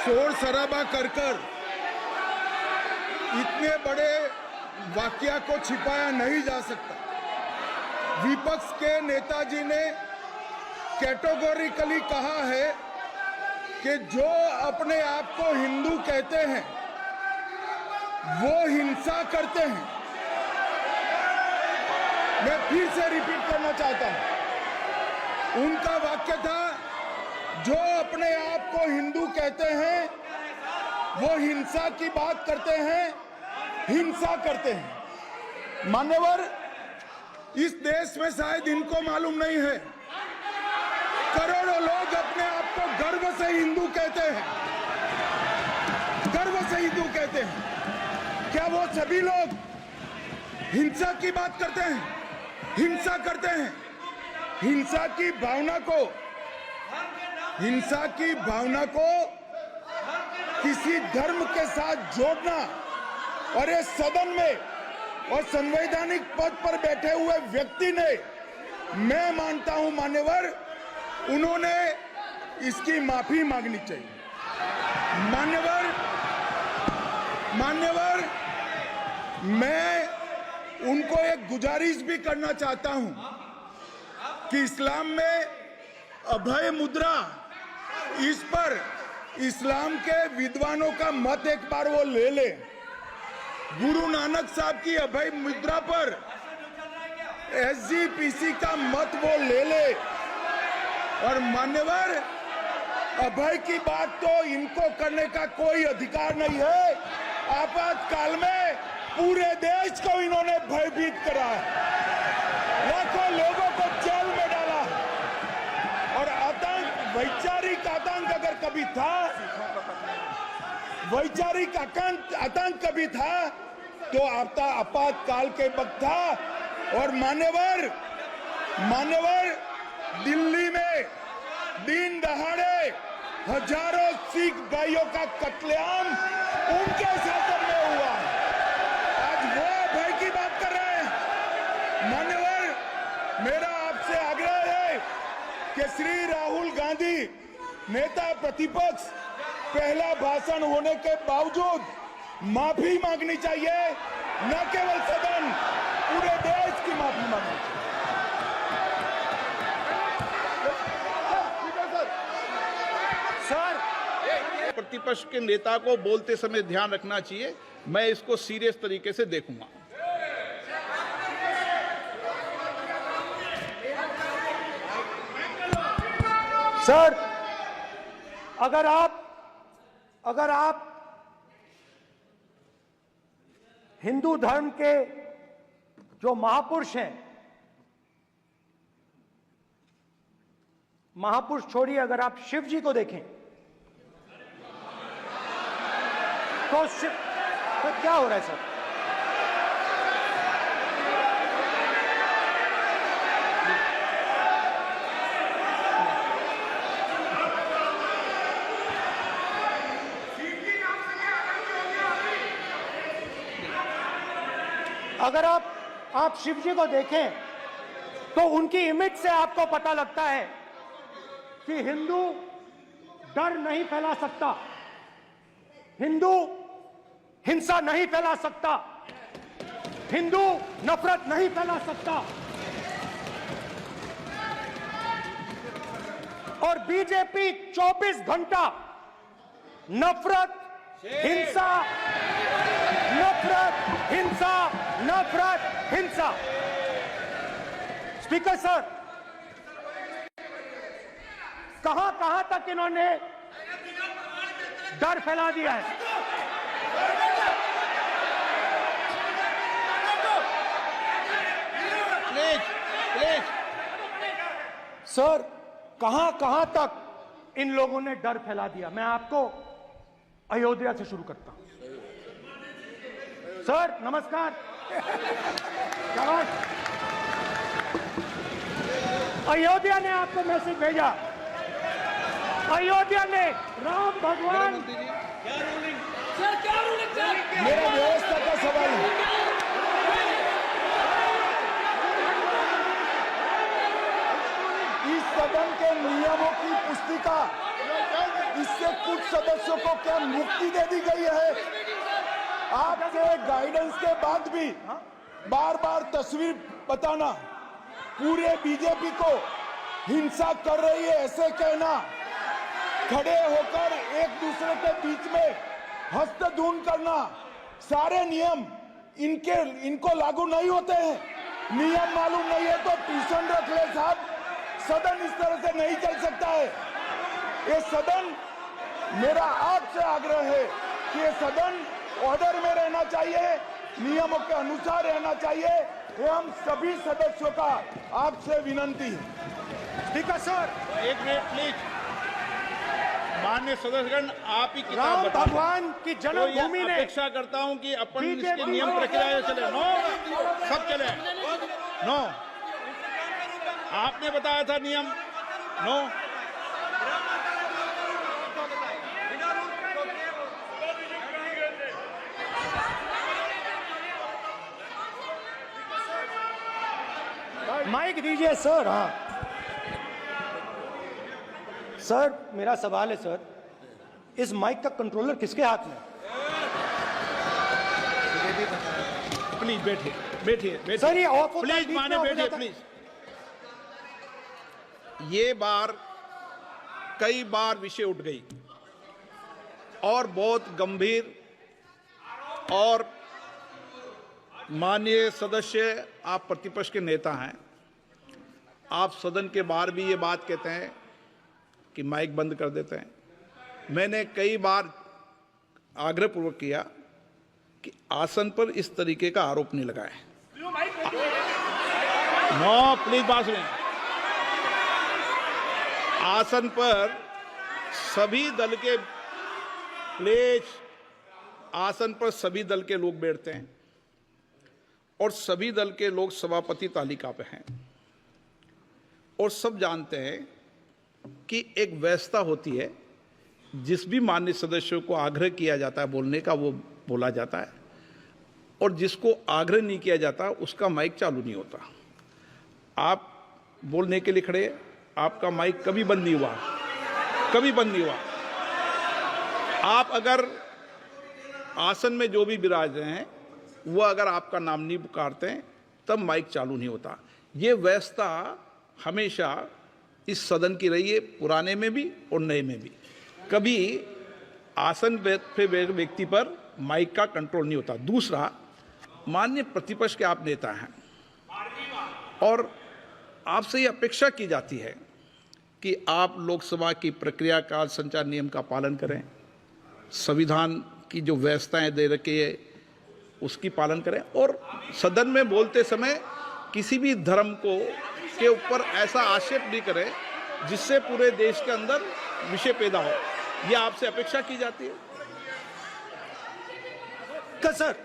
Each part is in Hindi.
शोर शराबा कर इतने बड़े वाकया को छिपाया नहीं जा सकता। विपक्ष के नेताजी ने कैटेगोरिकली कहा है कि जो अपने आप को हिंदू कहते हैं वो हिंसा करते हैं। मैं फिर से रिपीट करना चाहता हूं, उनका वाक्य था जो अपने आप को हिंदू कहते हैं वो हिंसा की बात करते हैं, हिंसा करते हैं। मान्यवर, इस देश में शायद इनको मालूम नहीं है, करोड़ों लोग अपने आप को गर्व से हिंदू कहते हैं, गर्व से हिंदू कहते हैं। क्या वो सभी लोग हिंसा की बात करते हैं, हिंसा करते हैं? हिंसा की भावना को किसी धर्म के साथ जोड़ना और ये सदन में और संवैधानिक पद पर बैठे हुए व्यक्ति ने, मैं मानता हूं मान्यवर, उन्होंने इसकी माफी मांगनी चाहिए। मान्यवर, मैं उनको एक गुजारिश भी करना चाहता हूं कि इस्लाम में अभय मुद्रा, इस पर इस्लाम के विद्वानों का मत एक बार वो ले ले। गुरु नानक साहब की अभय मुद्रा पर SGPC का मत वो ले ले। और मान्यवर, अभय की बात तो इनको करने का कोई अधिकार नहीं है। आपातकाल में पूरे देश को इन्होंने भयभीत करा है, लाखों लोगों को जेल में डाला। और आतंक, वैचारिक आतंक अगर कभी था, वैचारिक आतंक कभी था तो आपातकाल के वक्त था। और मान्यवर, दिल्ली में दिन दहाड़े हजारों सिख भाइयों का कत्लेआम उनके शासन में हुआ। आज वो भय की बात कर रहे हैं। मान्यवर, मेरा आपसे आग्रह है कि श्री राहुल गांधी, नेता प्रतिपक्ष, पहला भाषण होने के बावजूद माफी मांगनी चाहिए। न केवल सदन, पूरे देश की माफी मांगनी चाहिए। सर, प्रतिपक्ष के नेता को बोलते समय ध्यान रखना चाहिए। मैं इसको सीरियस तरीके से देखूंगा। सर, अगर आप हिंदू धर्म के जो महापुरुष हैं, महापुरुष छोड़िए, अगर आप शिव जी को देखें तो क्या हो रहा है सर? अगर आप शिव जी को देखें तो उनकी इमेज से आपको पता लगता है कि हिंदू डर नहीं फैला सकता, हिंदू हिंसा नहीं फैला सकता, हिंदू नफरत नहीं फैला सकता। और बीजेपी 24 घंटा नफरत, हिंसा, नफरत, हिंसा, नफरत, हिंसा। स्पीकर सर, कहां तक इन्होंने डर फैला दिया है? प्लीज सर, कहां तक इन लोगों ने डर फैला दिया? मैं आपको अयोध्या से शुरू करता हूं। सर नमस्कार। अयोध्या ने आपको मैसेज भेजा, अयोध्या ने राम भगवान, मेरा व्यवस्था का सवाल है। इस सदन के नियमों की पुस्तिका, इससे कुछ सदस्यों को क्या मुक्ति दे दी गई है? आपके गाइडेंस के बाद भी बार बार तस्वीर बताना, पूरे बीजेपी को हिंसा कर रही है ऐसे कहना, खड़े होकर एक दूसरे के बीच में हस्तधून करना, सारे नियम इनको लागू नहीं होते हैं। नियम मालूम नहीं है तो ट्यूशन रख ले साहब, सदन इस तरह से नहीं चल सकता है। ये सदन, मेरा आपसे आग्रह है कि ये सदन ऑर्डर में रहना चाहिए, नियमों के अनुसार रहना चाहिए। ये हम सभी सदस्यों का आपसे विनंती है। स्पीकर सर, एक मिनट प्लीज। माननीय सदस्यगण, आप ही किताब राम बताओ। भगवान की तो जन्मभूमि ये ने अपेक्षा करता हूं कि अपन बीजेपी इसके नियम प्रक्रिया चले। नो, सब चले। नो, आपने बताया था नियम। नो, माइक दीजिए सर। हाँ सर, मेरा सवाल है सर, इस माइक का कंट्रोलर किसके हाथ में? प्लीज बैठिए, बैठिए, बैठिए। सर ये ऑफ होता है, प्लीज बीच माने में बैठिए ऑफ हो प्लीज। ये बार कई बार विषय उठ गई और बहुत गंभीर, और माननीय सदस्य, आप प्रतिपक्ष के नेता हैं, आप सदन के बाहर भी ये बात कहते हैं कि माइक बंद कर देते हैं। मैंने कई बार आग्रहपूर्वक किया कि आसन पर इस तरीके का आरोप नहीं लगाए। नो, प्लीज बात सुनिए। आसन पर सभी दल के, प्लीज, आसन पर सभी दल के लोग बैठते हैं और सभी दल के लोग सभापति तालिका पे हैं, और सब जानते हैं कि एक व्यवस्था होती है, जिस भी माननीय सदस्यों को आग्रह किया जाता है बोलने का वो बोला जाता है, और जिसको आग्रह नहीं किया जाता उसका माइक चालू नहीं होता। आप बोलने के लिए खड़े, आपका माइक कभी बंद नहीं हुआ, कभी बंद नहीं हुआ। आप अगर आसन में जो भी विराज रहे हैं वो अगर आपका नाम नहीं पुकारते हैं तब माइक चालू नहीं होता। ये व्यवस्था हमेशा इस सदन की रही है, पुराने में भी और नए में भी। कभी आसन पे व्यक्ति पर माइक का कंट्रोल नहीं होता। दूसरा, माननीय प्रतिपक्ष के आप नेता हैं और आपसे ये अपेक्षा की जाती है कि आप लोकसभा की प्रक्रिया का, संचार नियम का पालन करें, संविधान की जो व्यवस्थाएं दे रखी है उसकी पालन करें, और सदन में बोलते समय किसी भी धर्म को के ऊपर ऐसा आक्षेप नहीं करें जिससे पूरे देश के अंदर विषय पैदा हो। ये आपसे अपेक्षा की जाती है। सर,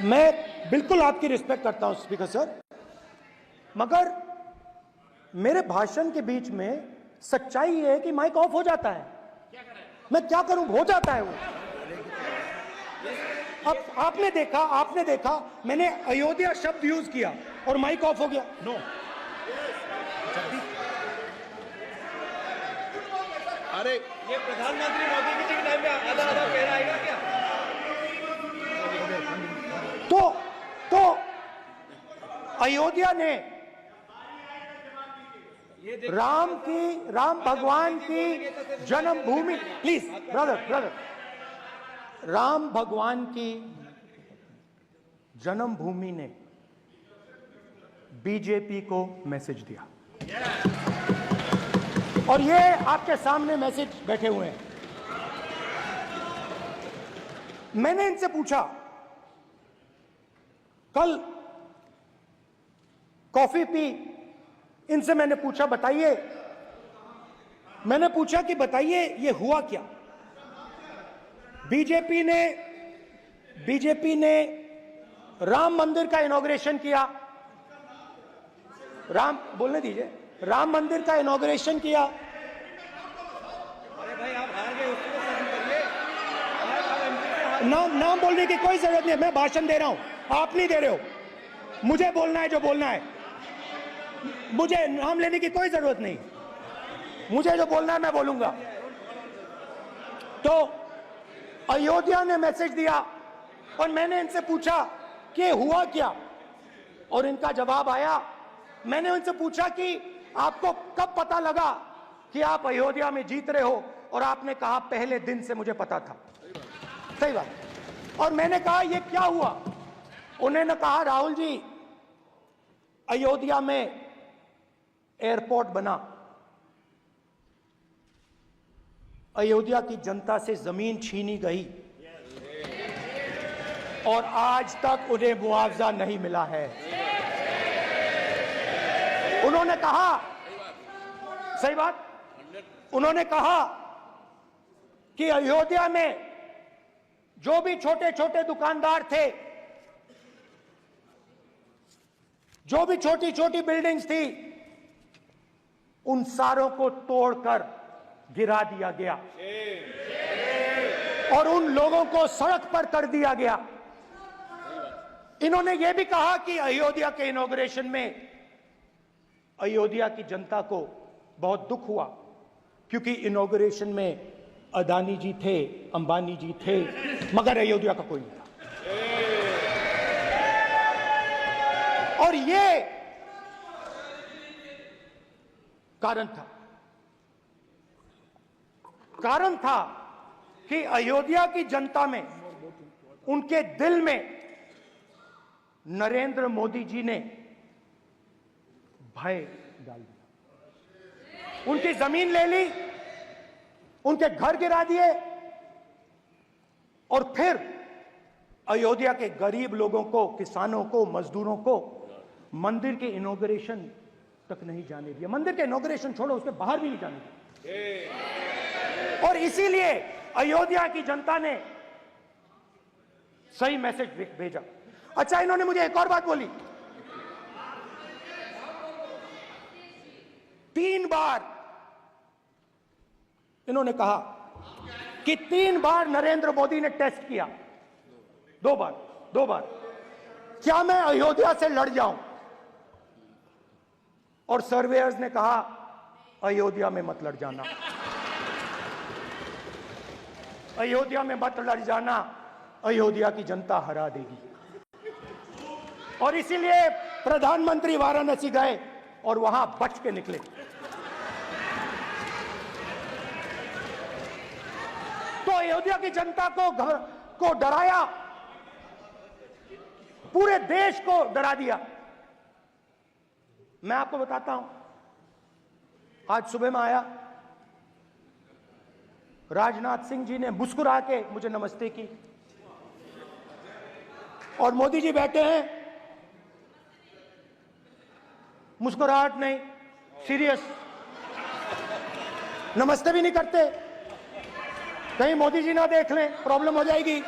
मैं बिल्कुल आपकी रिस्पेक्ट करता हूं स्पीकर सर, मगर मेरे भाषण के बीच में सच्चाई ये है कि माइक ऑफ हो जाता है। मैं क्या करूं, हो जाता है वो। अब आपने देखा मैंने अयोध्या शब्द यूज किया और माइक ऑफ हो गया। नो, अरे ये प्रधानमंत्री मोदी जी के टाइम में आधा आधा पैरा आएगा क्या? तो अयोध्या ने राम भगवान की जन्मभूमि, प्लीज ब्रदर, राम भगवान की जन्मभूमि ने बीजेपी को मैसेज दिया, और ये आपके सामने मैसेज बैठे हुए हैं। मैंने इनसे पूछा, कल कॉफी पी, इनसे मैंने पूछा कि बताइए ये हुआ क्या। बीजेपी ने राम मंदिर का इनॉग्रेशन किया, बोलने दीजिए, राम मंदिर का इनॉग्रेशन किया। अरे भाई, आप हार गए, उसको सहन करिए। नाम बोलने की कोई जरूरत नहीं है, मैं भाषण दे रहा हूं, आप नहीं दे रहे हो। मुझे बोलना है जो बोलना है, मुझे नाम लेने की कोई जरूरत नहीं। मुझे जो बोलना है मैं बोलूंगा। तो अयोध्या ने मैसेज दिया और मैंने इनसे पूछा कि हुआ क्या, और इनका जवाब आया। मैंने उनसे पूछा कि आपको कब पता लगा कि आप अयोध्या में जीत रहे हो, और आपने कहा पहले दिन से मुझे पता था। सही बात। और मैंने कहा ये क्या हुआ? उन्होंने कहा राहुल जी, अयोध्या में एयरपोर्ट बना, अयोध्या की जनता से जमीन छीनी गई और आज तक उन्हें मुआवजा नहीं मिला है। उन्होंने कहा, सही बात, उन्होंने कहा कि अयोध्या में जो भी छोटे छोटे दुकानदार थे, जो भी छोटी छोटी बिल्डिंग्स थी, उन सारों को तोड़कर गिरा दिया गया और उन लोगों को सड़क पर कर दिया गया। इन्होंने यह भी कहा कि अयोध्या के इनॉग्रेशन में अयोध्या की जनता को बहुत दुख हुआ, क्योंकि इनॉग्रेशन में अदानी जी थे, अंबानी जी थे, मगर अयोध्या का कोई नहीं था। और ये कारण था कि अयोध्या की जनता में, उनके दिल में नरेंद्र मोदी जी ने भय डाल दिया। उनकी जमीन ले ली, उनके घर गिरा दिए, और फिर अयोध्या के गरीब लोगों को, किसानों को, मजदूरों को मंदिर के इनॉग्रेशन तक नहीं जाने दिया। मंदिर के इनॉग्रेशन छोड़ो, उसके बाहर भी नहीं जाने दिया। और इसीलिए अयोध्या की जनता ने सही मैसेज भेजा। अच्छा, इन्होंने मुझे एक और बात बोली, 3 बार इन्होंने कहा कि 3 बार नरेंद्र मोदी ने टेस्ट किया, 2 बार क्या मैं अयोध्या से लड़ जाऊं? और सर्वेयर्स ने कहा अयोध्या में मत लड़ जाना, अयोध्या में मत लड़ जाना, अयोध्या की जनता हरा देगी। और इसीलिए प्रधानमंत्री वाराणसी गए और वहां बच के निकले। तो अयोध्या की जनता को डराया, पूरे देश को डरा दिया। मैं आपको बताता हूं, आज सुबह में आया, राजनाथ सिंह जी ने मुस्कुरा के मुझे नमस्ते की, और मोदी जी बैठे हैं, मुस्कुराहट नहीं, सीरियस, नमस्ते भी नहीं करते, कहीं मोदी जी ना देख लें, प्रॉब्लम हो जाएगी।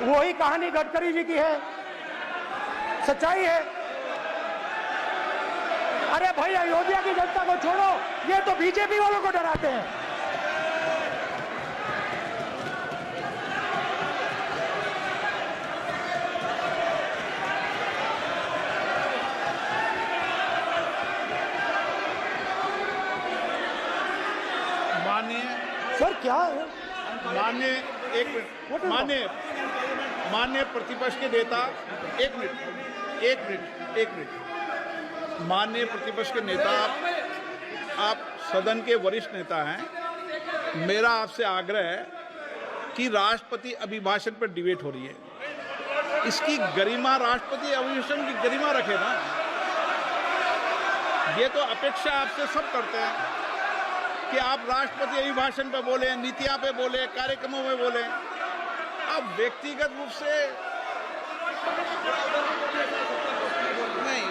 वही कहानी गडकरी जी की है, सच्चाई है। अरे भाई, अयोध्या की जनता को छोड़ो, ये तो बीजेपी वालों को डराते हैं। सर क्या है? माननीय प्रतिपक्ष के नेता, एक मिनट, माननीय प्रतिपक्ष के नेता, आप सदन के वरिष्ठ नेता हैं। मेरा आपसे आग्रह है कि राष्ट्रपति अभिभाषण पर डिबेट हो रही है, इसकी गरिमा, राष्ट्रपति अभिभाषण की गरिमा रखे ना। ये तो अपेक्षा आपसे सब करते हैं कि आप राष्ट्रपति अभिभाषण पे बोले, नीतियां पे बोले, कार्यक्रमों में बोले। अब व्यक्तिगत रूप से नहीं,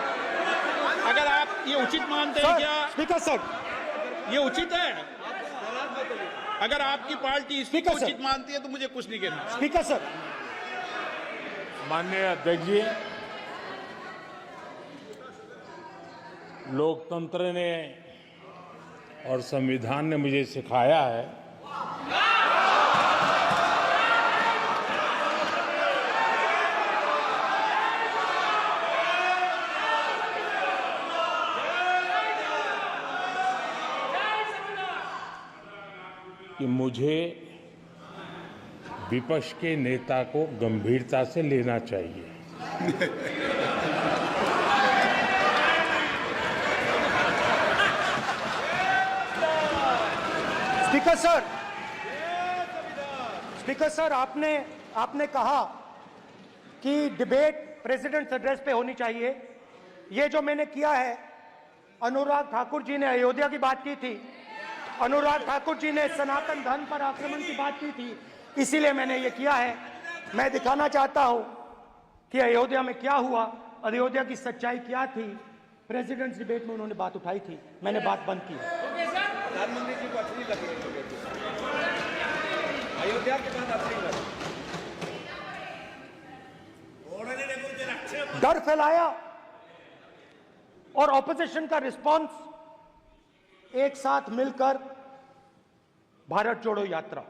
अगर आप ये उचित मानते हैं क्या? स्पीकर सर, ये उचित है? अगर आपकी पार्टी इसको उचित मानती है तो मुझे कुछ नहीं कहना। स्पीकर सर, माननीय अध्यक्ष जी, लोकतंत्र ने और संविधान ने मुझे सिखाया है कि मुझे विपक्ष के नेता को गंभीरता से लेना चाहिए। स्पीकर सर, आपने कहा कि डिबेट प्रेसिडेंट्स एड्रेस पे होनी चाहिए। ये जो मैंने किया है, अनुराग ठाकुर जी ने अयोध्या की बात की थी, अनुराग ठाकुर जी ने सनातन धर्म पर आक्रमण की बात की थी, इसीलिए मैंने ये किया है। मैं दिखाना चाहता हूं कि अयोध्या में क्या हुआ, अयोध्या की सच्चाई क्या थी। प्रेसिडेंट्स डिबेट में उन्होंने बात उठाई थी, मैंने बात बंद की। प्रधानमंत्री जी को अच्छी लगी अयोध्या के बाद अच्छी लगी, डर फैलाया और ऑपोजिशन का रिस्पांस एक साथ मिलकर भारत जोड़ो यात्रा।